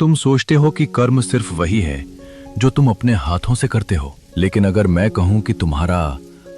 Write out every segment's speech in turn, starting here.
तुम सोचते हो कि कर्म सिर्फ वही है जो तुम अपने हाथों से करते हो, लेकिन अगर मैं कहूं कि तुम्हारा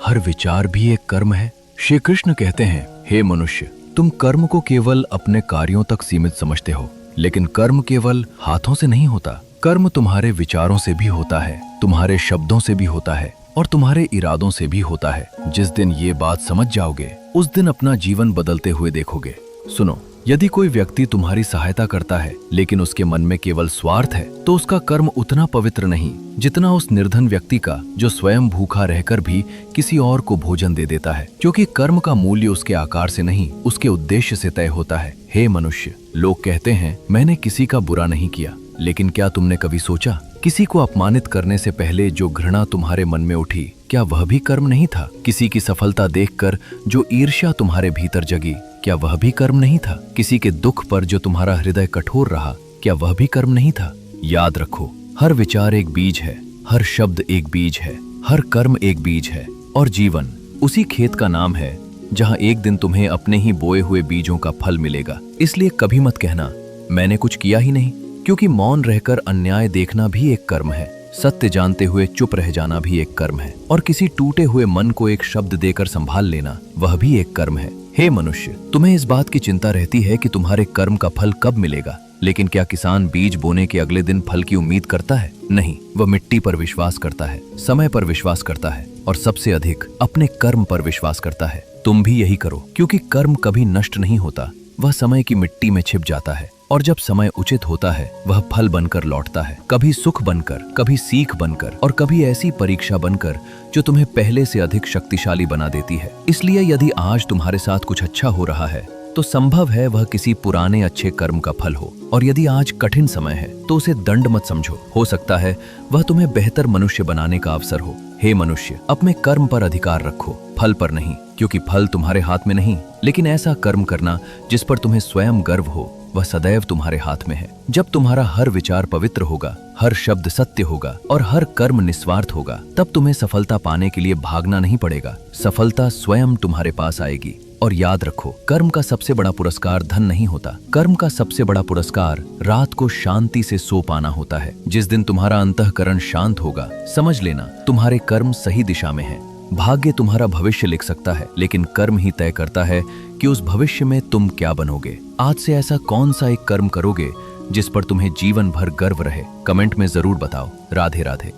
हर विचार भी एक कर्म है। श्री कृष्ण कहते हैं, हे मनुष्य, तुम कर्म को केवल अपने कार्यों तक सीमित समझते हो, लेकिन कर्म केवल हाथों से नहीं होता। कर्म तुम्हारे विचारों से भी होता है, तुम्हारे शब्दों से भी होता है और तुम्हारे इरादों से भी होता है। जिस दिन ये बात समझ जाओगे, उस दिन अपना जीवन बदलते हुए देखोगे। सुनो, यदि कोई व्यक्ति तुम्हारी सहायता करता है लेकिन उसके मन में केवल स्वार्थ है, तो उसका कर्म उतना पवित्र नहीं जितना उस निर्धन व्यक्ति का जो स्वयं भूखा रहकर भी किसी और को भोजन दे देता है, क्योंकि कर्म का मूल्य उसके आकार से नहीं, उसके उद्देश्य से तय होता है। हे मनुष्य, लोग कहते हैं मैंने किसी का बुरा नहीं किया, लेकिन क्या तुमने कभी सोचा, किसी को अपमानित करने से पहले जो घृणा तुम्हारे मन में उठी, क्या वह भी कर्म नहीं था? किसी की सफलता देखकर जो ईर्ष्या तुम्हारे भीतर जगी, क्या वह भी कर्म नहीं था? किसी के दुख पर जो तुम्हारा हृदय कठोर रहा, क्या वह भी कर्म नहीं था? याद रखो, हर विचार एक बीज है, हर शब्द एक बीज है, हर कर्म एक बीज है, और जीवन उसी खेत का नाम है जहां एक दिन तुम्हें अपने ही बोए हुए बीजों का फल मिलेगा। इसलिए कभी मत कहना मैंने कुछ किया ही नहीं, क्योंकि मौन रहकर अन्याय देखना भी एक कर्म है, सत्य जानते हुए चुप रह जाना भी एक कर्म है, और किसी टूटे हुए मन को एक शब्द देकर संभाल लेना वह भी एक कर्म है। हे मनुष्य, तुम्हें इस बात की चिंता रहती है कि तुम्हारे कर्म का फल कब मिलेगा, लेकिन क्या किसान बीज बोने के अगले दिन फल की उम्मीद करता है? नहीं, वह मिट्टी पर विश्वास करता है, समय पर विश्वास करता है, और सबसे अधिक अपने कर्म पर विश्वास करता है। तुम भी यही करो, क्योंकि कर्म कभी नष्ट नहीं होता, वह समय की मिट्टी में छिप जाता है, और जब समय उचित होता है वह फल बनकर लौटता है, कभी सुख बनकर, कभी सीख बनकर, और कभी ऐसी परीक्षा बनकर जो तुम्हें पहले से अधिक शक्तिशाली बना देती है। इसलिए यदि आज तुम्हारे साथ कुछ अच्छा हो रहा है तो संभव है वह किसी पुराने अच्छे कर्म का फल हो, और यदि आज कठिन समय है तो उसे दंड मत समझो, हो सकता है वह तुम्हें बेहतर मनुष्य बनाने का अवसर हो। हे मनुष्य, अपने कर्म पर अधिकार रखो, फल पर नहीं, क्योंकि फल तुम्हारे हाथ में नहीं, लेकिन ऐसा कर्म करना जिस पर तुम्हें स्वयं गर्व हो, वह सदैव तुम्हारे हाथ में है। जब तुम्हारा हर विचार पवित्र होगा, हर शब्द सत्य होगा और हर कर्म निस्वार्थ होगा, तब तुम्हें सफलता पाने के लिए भागना नहीं पड़ेगा, सफलता स्वयं तुम्हारे पास आएगी। और याद रखो, कर्म का सबसे बड़ा पुरस्कार धन नहीं होता, कर्म का सबसे बड़ा पुरस्कार रात को शांति से सो पाना होता है। जिस दिन तुम्हारा अंतःकरण शांत होगा, समझ लेना तुम्हारे कर्म सही दिशा में है। भाग्य तुम्हारा भविष्य लिख सकता है, लेकिन कर्म ही तय करता है कि उस भविष्य में तुम क्या बनोगे। आज से ऐसा कौन सा एक कर्म करोगे जिस पर तुम्हें जीवन भर गर्व रहे? कमेंट में जरूर बताओ। राधे राधे।